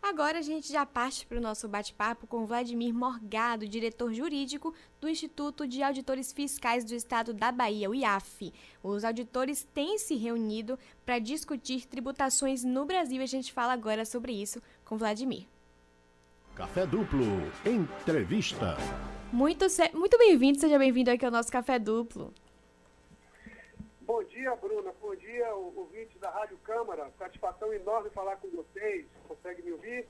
Agora a gente já parte para o nosso bate-papo com Vladimir Morgado, diretor jurídico do Instituto de Auditores Fiscais do Estado da Bahia, o IAF. Os auditores têm se reunido para discutir tributações no Brasil e a gente fala agora sobre isso com Vladimir. Café Duplo, entrevista. Muito bem-vindo, seja bem-vindo aqui ao nosso Café Duplo. Bom dia, Bruna. Bom dia, ouvintes da Rádio Câmara. Satisfação enorme falar com vocês. Consegue me ouvir?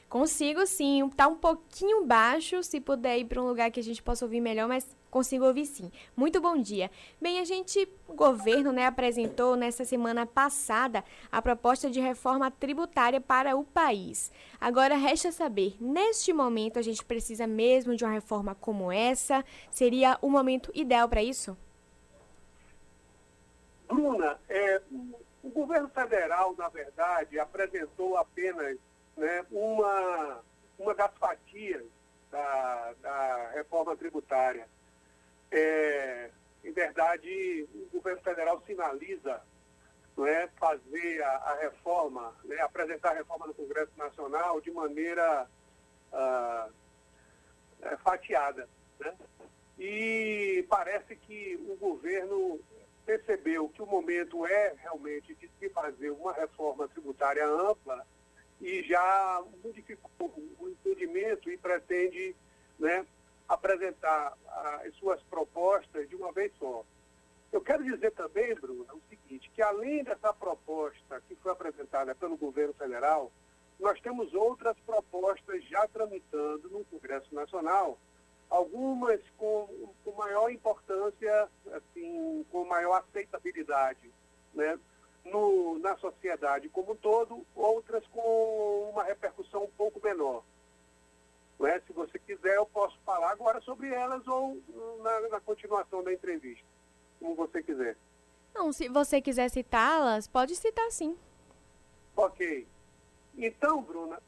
Consigo sim, tá um pouquinho baixo, se puder ir para um lugar que a gente possa ouvir melhor, mas consigo ouvir sim. Muito bom dia. Bem, o governo, apresentou nessa semana passada a proposta de reforma tributária para o país. Agora resta saber, neste momento a gente precisa mesmo de uma reforma como essa? Seria o momento ideal para isso? Bruna, o governo federal, na verdade, apresentou apenas uma das fatias da reforma tributária. Em verdade, o governo federal sinaliza fazer a reforma, apresentar a reforma no Congresso Nacional de maneira fatiada. E parece que o governo percebeu que o momento é realmente de se fazer uma reforma tributária ampla e já modificou o entendimento e pretende apresentar as suas propostas de uma vez só. Eu quero dizer também, Bruno, o seguinte, que além dessa proposta que foi apresentada pelo governo federal, nós temos outras propostas já tramitando no Congresso Nacional, algumas com maior importância, assim, com maior aceitabilidade, na sociedade como um todo, outras com uma repercussão um pouco menor. Se você quiser, eu posso falar agora sobre elas ou na continuação da entrevista, como você quiser. Não, se você quiser citá-las, pode citar sim. Ok. Então, Bruna,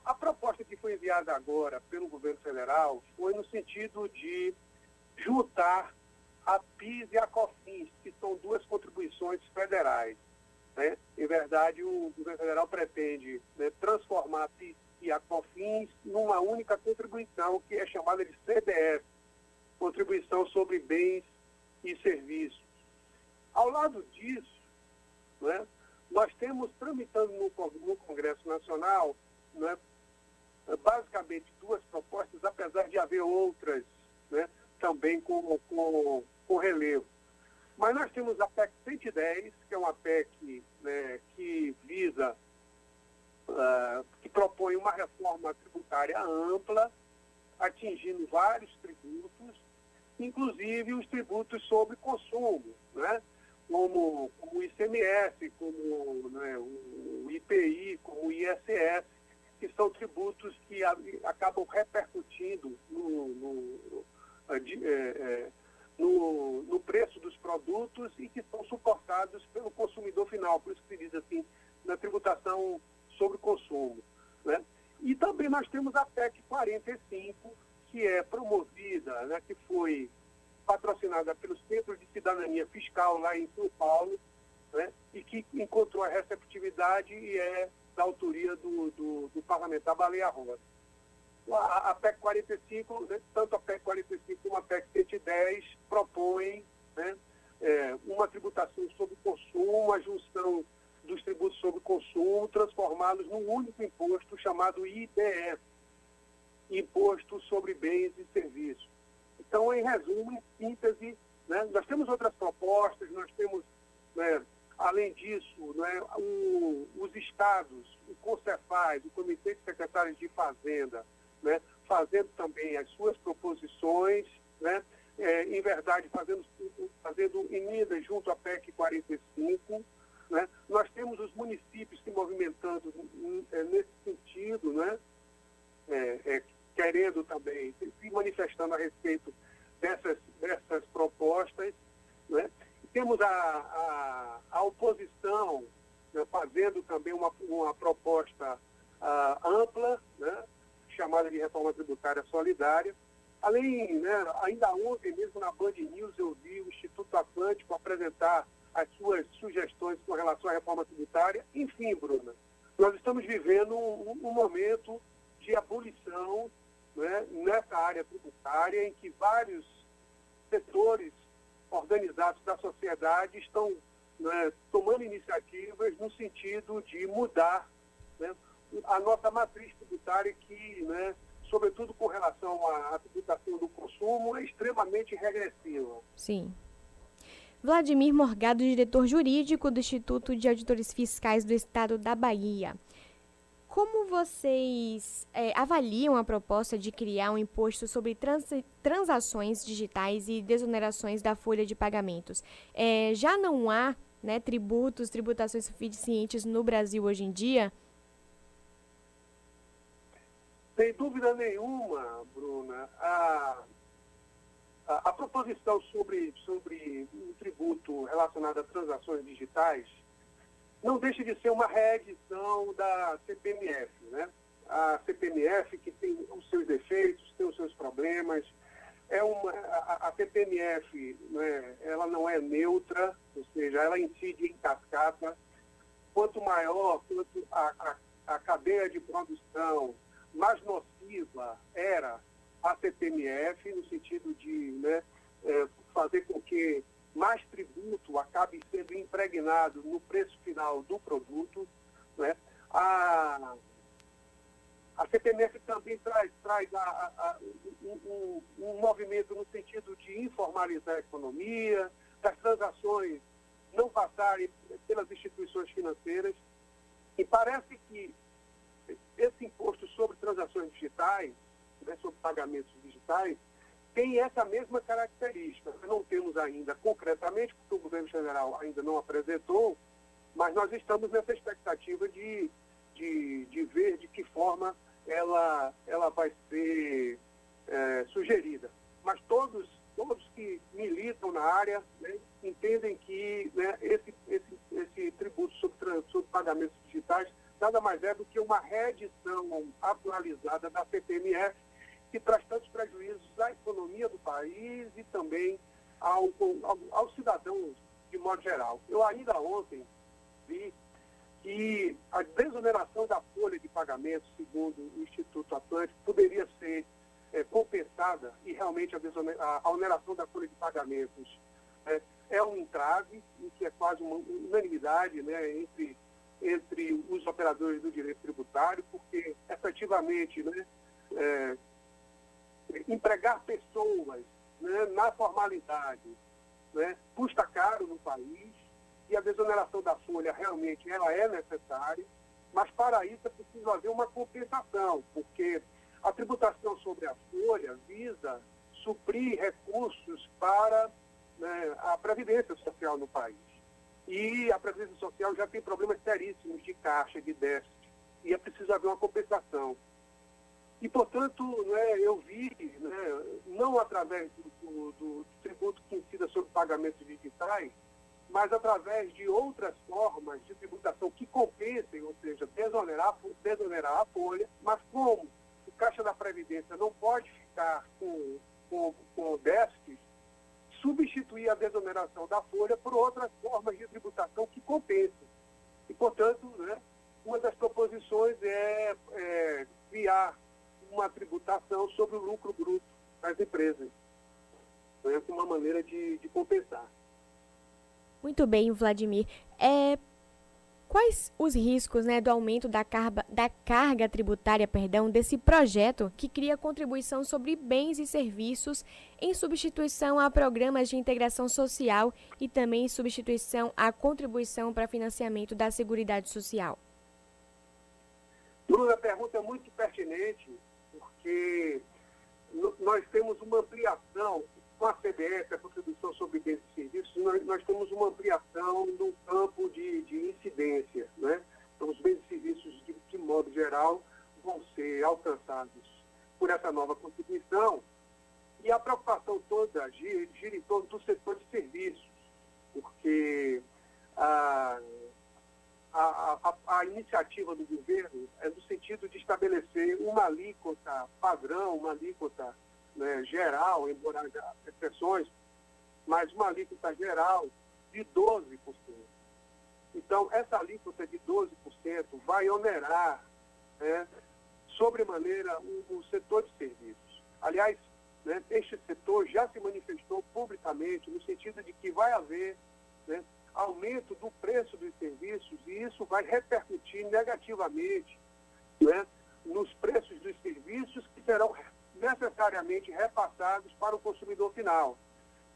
a proposta que foi enviada agora pelo governo federal foi no sentido de juntar a PIS e a COFINS, que são duas contribuições federais. Em verdade, o governo federal pretende transformar a PIS e a COFINS numa única contribuição, que é chamada de CBS, Contribuição sobre Bens e Serviços. Ao lado disso, nós temos tramitando no Congresso Nacional basicamente duas propostas, apesar de haver outras também com relevo. Mas nós temos a PEC 110, que é uma PEC que visa, que propõe uma reforma tributária ampla, atingindo vários tributos, inclusive os tributos sobre consumo, como o ICMS, como o IPI, como o ISS, que são tributos que acabam repercutindo no preço dos produtos e que são suportados pelo consumidor final, por isso que se diz assim, na tributação sobre consumo. E também nós temos a PEC 45, que é promovida, que foi patrocinada pelo Centro de Cidadania Fiscal lá em São Paulo, e que encontrou a receptividade e é da autoria do parlamentar Baleia Rossi. A PEC 45, tanto a PEC 45 como a PEC 110 propõem uma tributação sobre consumo, a junção dos tributos sobre consumo, transformá-los num único imposto chamado IBS, Imposto sobre Bens e Serviços. Então, em resumo, em síntese, nós temos outras propostas, nós temos, além disso, os estados, o CONCEFAZ, o Comitê de Secretários de Fazenda, fazendo também as suas proposições, em verdade, fazendo emendas junto à PEC 45. Nós temos os municípios se movimentando nesse sentido, querendo também, se manifestando a respeito dessas propostas. Temos a oposição fazendo também uma proposta ampla, chamada de reforma tributária solidária. Além, ainda ontem mesmo na Band News eu vi o Instituto Atlântico apresentar as suas sugestões com relação à reforma tributária. Enfim, Bruna, Nós estamos vivendo um momento de abolição, né, nessa área tributária, em que vários setores organizados da sociedade estão, né, tomando iniciativas no sentido de mudar, né, a nossa matriz tributária que, né, sobretudo com relação à tributação do consumo, é extremamente regressiva. Sim. Vladimir Morgado, diretor jurídico do Instituto de Auditores Fiscais do Estado da Bahia. Como vocês avaliam a proposta de criar um imposto sobre transações digitais e desonerações da folha de pagamentos? Já não há, né, tributações suficientes no Brasil hoje em dia? Sem dúvida nenhuma, Bruna, a proposição sobre um tributo relacionado a transações digitais não deixa de ser uma reedição da CPMF, né? A CPMF, que tem os seus defeitos, tem os seus problemas, a CPMF, né, ela não é neutra, ou seja, ela incide em cascata. Quanto maior a cadeia de produção, mais nociva era a CPMF, no sentido de, né, fazer com que mais tributo acabe sendo impregnado no preço final do produto, né? A CPMF também traz um movimento no sentido de informalizar a economia, das transações não passarem pelas instituições financeiras. E parece que esse imposto sobre transações digitais, né, sobre pagamentos digitais, tem essa mesma característica. Nós não temos ainda concretamente, porque o governo federal ainda não apresentou, mas nós estamos nessa expectativa de ver de que forma ela vai ser sugerida. Mas todos que militam na área, né, entendem que, né, esse tributo sobre pagamentos digitais nada mais é do que uma reedição atualizada da CPMF, que traz tantos prejuízos à economia do país e também aos cidadãos de modo geral. Eu ainda ontem vi que a desoneração da folha de pagamento, segundo o Instituto Atlântico, poderia ser compensada, e realmente a oneração da folha de pagamentos é um entrave, em que é quase uma unanimidade, né, entre os operadores do direito tributário, porque efetivamente, né, empregar pessoas, né, na formalidade, né, custa caro no país, e a desoneração da folha realmente ela é necessária, mas para isso é preciso haver uma compensação, porque a tributação sobre a folha visa suprir recursos para, né, a Previdência Social no país. E a Previdência Social já tem problemas seríssimos de caixa, de déficit, e é preciso haver uma compensação. E, portanto, né, eu vi, né, não através do tributo que incida sobre pagamentos digitais, mas através de outras formas de tributação que compensem, ou seja, desonerar a folha, mas como o Caixa da Previdência não pode ficar com déficit, substituir a desoneração da folha por outras formas de tributação que compensem. E, portanto, né, uma das proposições é criar uma tributação sobre o lucro bruto das empresas, né, como uma maneira de compensar. Muito bem, Vladimir. Quais os riscos, né, do aumento da carga tributária, desse projeto que cria contribuição sobre bens e serviços em substituição a programas de integração social e também em substituição à contribuição para financiamento da Seguridade Social? Bruna, a pergunta é muito pertinente, porque nós temos uma ampliação com a CBS, a Contribuição sobre Bens e Serviços, nós temos uma ampliação no campo de incidência, né? Então, os bens e serviços, de modo geral, vão ser alcançados por essa nova Constituição, e a preocupação toda gira em torno do setor de serviços, porque a iniciativa do governo é no sentido de estabelecer uma alíquota padrão, uma alíquota, né, geral, embora haja exceções, mas uma alíquota geral de 12%. Então, essa alíquota de 12% vai onerar, né, sobremaneira o setor de serviços. Aliás, né, este setor já se manifestou publicamente no sentido de que vai haver, né, aumento do preço dos serviços e isso vai repercutir negativamente, né, nos preços dos serviços que serão necessariamente repassados para o consumidor final.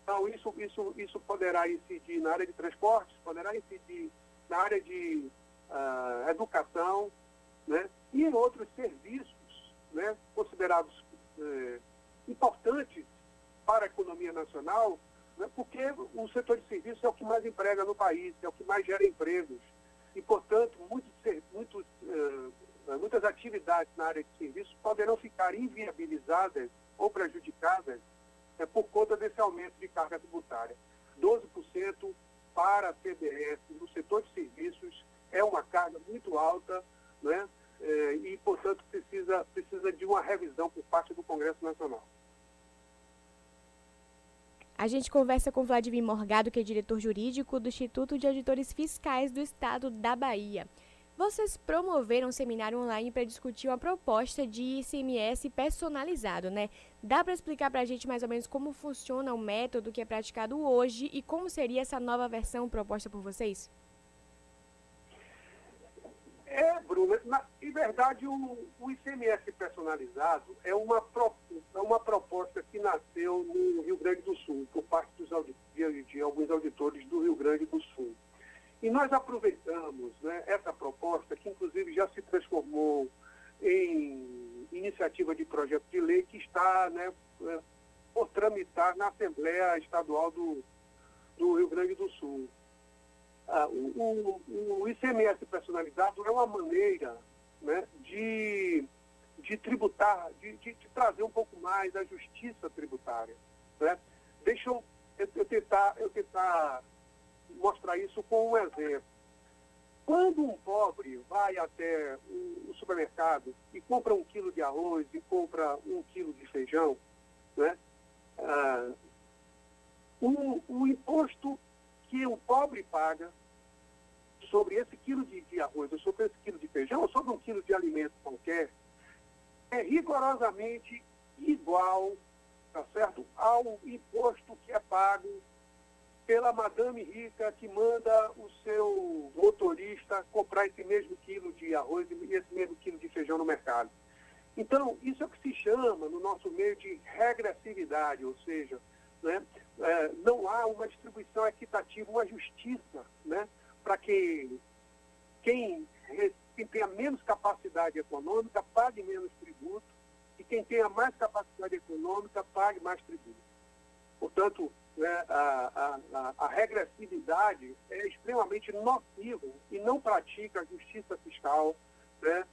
Então, isso poderá incidir na área de transportes, poderá incidir na área de educação, né, e em outros serviços, né, considerados importantes para a economia nacional, né, porque o setor de serviços é o que mais emprega no país, é o que mais gera empregos. E, portanto, muitas atividades na área de serviços poderão ficar inviabilizadas ou prejudicadas por conta desse aumento de carga tributária. 12% para a CBS no setor de serviços é uma carga muito alta, né? E, portanto, precisa de uma revisão por parte do Congresso Nacional. A gente conversa com Vladimir Morgado, que é diretor jurídico do Instituto de Auditores Fiscais do Estado da Bahia. Vocês promoveram um seminário online para discutir uma proposta de ICMS personalizado, né? Dá para explicar para a gente mais ou menos como funciona o método que é praticado hoje e como seria essa nova versão proposta por vocês? Bruna, em verdade, o ICMS personalizado é uma proposta que nasceu no Rio Grande do Sul, por parte de alguns auditores do Rio Grande do Sul. E nós aproveitamos, né, essa proposta, que inclusive já se transformou em iniciativa de projeto de lei, que está, né, por tramitar na Assembleia Estadual do Rio Grande do Sul. O ICMS personalizado é uma maneira, né, de tributar, de trazer um pouco mais a justiça tributária, né? Deixa eu tentar mostrar isso com um exemplo. Quando um pobre vai até o supermercado e compra 1 quilo de arroz e compra 1 quilo de feijão, né, o imposto que o pobre paga sobre esse quilo de arroz, ou sobre esse quilo de feijão, ou sobre 1 quilo de alimento qualquer, é rigorosamente igual, tá certo, ao imposto que é pago pela madame rica que manda o seu motorista comprar esse mesmo quilo de arroz e esse mesmo quilo de feijão no mercado. Então, isso é o que se chama, no nosso meio, de regressividade, ou seja, né, não há uma distribuição equitativa, uma justiça, né, para que quem tenha menos capacidade econômica pague menos tributo e quem tenha mais capacidade econômica pague mais tributo. Portanto, né, a regressividade é extremamente nociva e não pratica a justiça fiscal, né,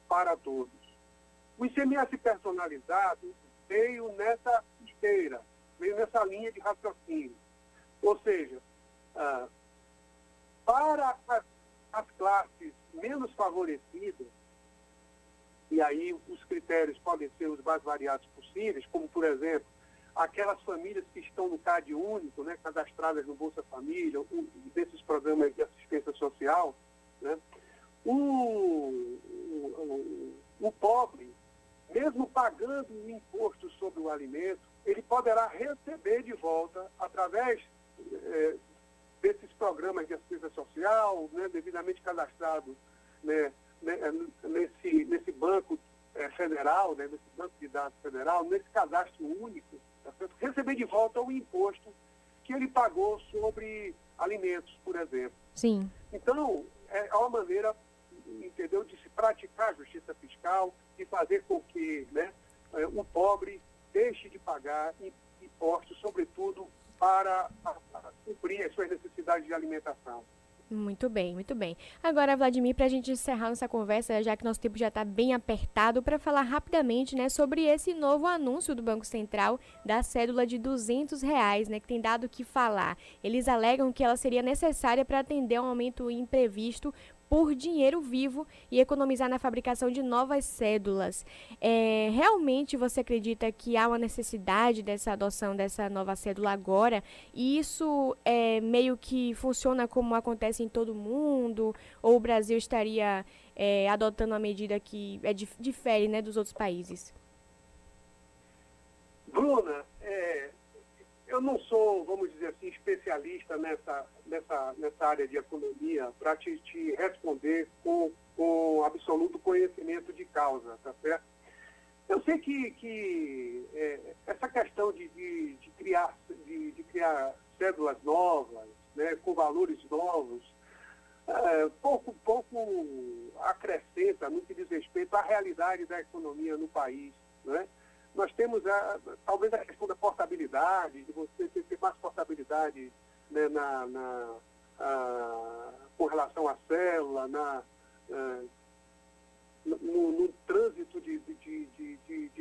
para todos. O ICMS personalizado veio nessa esteira, veio nessa linha de raciocínio. Ou seja, para as classes menos favorecidas, e aí os critérios podem ser os mais variados possíveis, como, por exemplo, aquelas famílias que estão no CAD único, né, cadastradas no Bolsa Família, desses programas de assistência social, né, o pobre, mesmo pagando o imposto sobre o alimento, ele poderá receber de volta, através desses programas de assistência social, né, devidamente cadastrado, né, nesse banco federal, né, nesse banco de dados federal, nesse cadastro único, tá certo? Receber de volta o imposto que ele pagou sobre alimentos, por exemplo. Sim. Então, é uma maneira, entendeu, de se praticar a justiça fiscal, de fazer com que, né, o pobre deixe de pagar impostos, sobretudo para cumprir as suas necessidades de alimentação. Muito bem, muito bem. Agora, Vladimir, para a gente encerrar nossa conversa, já que nosso tempo já está bem apertado, para falar rapidamente, né, sobre esse novo anúncio do Banco Central da cédula de R$200, né, que tem dado o que falar. Eles alegam que ela seria necessária para atender a um aumento imprevisto por dinheiro vivo e economizar na fabricação de novas cédulas. Realmente você acredita que há uma necessidade dessa adoção dessa nova cédula agora? E isso meio que funciona como acontece em todo mundo? Ou o Brasil estaria adotando uma medida que difere, né, dos outros países? Bruna, eu não sou, vamos dizer assim, especialista nessa área de economia para te responder com absoluto conhecimento de causa, tá certo? Eu sei que essa questão de criar cédulas novas, né, com valores novos, pouco acrescenta no que diz respeito à realidade da economia no país, né? Nós temos talvez a questão da portabilidade, de você ter mais portabilidade, né, com relação à célula, no trânsito de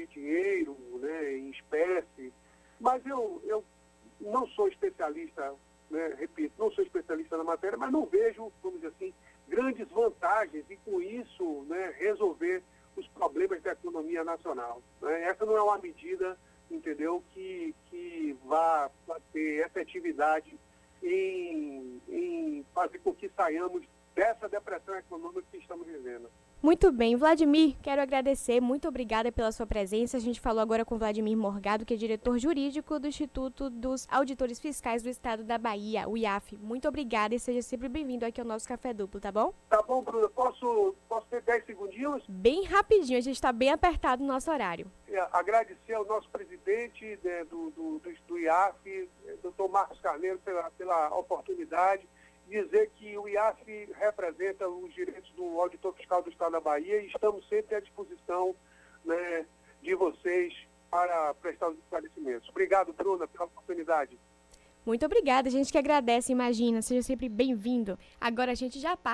dinheiro, né, em espécie. Mas eu não sou especialista, né, repito, não sou especialista na matéria, mas não vejo, vamos dizer assim, grandes vantagens e com isso, né, resolver os problemas da economia nacional, né? Essa não é uma medida, entendeu, que vá ter efetividade em fazer com que saiamos dessa depressão econômica que estamos vivendo. Muito bem, Vladimir, quero agradecer, muito obrigada pela sua presença. A gente falou agora com Vladimir Morgado, que é diretor jurídico do Instituto dos Auditores Fiscais do Estado da Bahia, o IAF. Muito obrigada e seja sempre bem-vindo aqui ao nosso Café Duplo, tá bom? Tá bom, Bruna, posso ter 10 segundinhos? Bem rapidinho, a gente está bem apertado no nosso horário. Agradecer ao nosso presidente, né, do IAF, doutor Marcos Carneiro, pela oportunidade, dizer que o IAF representa os direitos do auditor fiscal do Estado da Bahia e estamos sempre à disposição, né, de vocês para prestar os esclarecimentos. Obrigado, Bruna, pela oportunidade. Muito obrigada, a gente que agradece, imagina, seja sempre bem-vindo. Agora a gente já parte.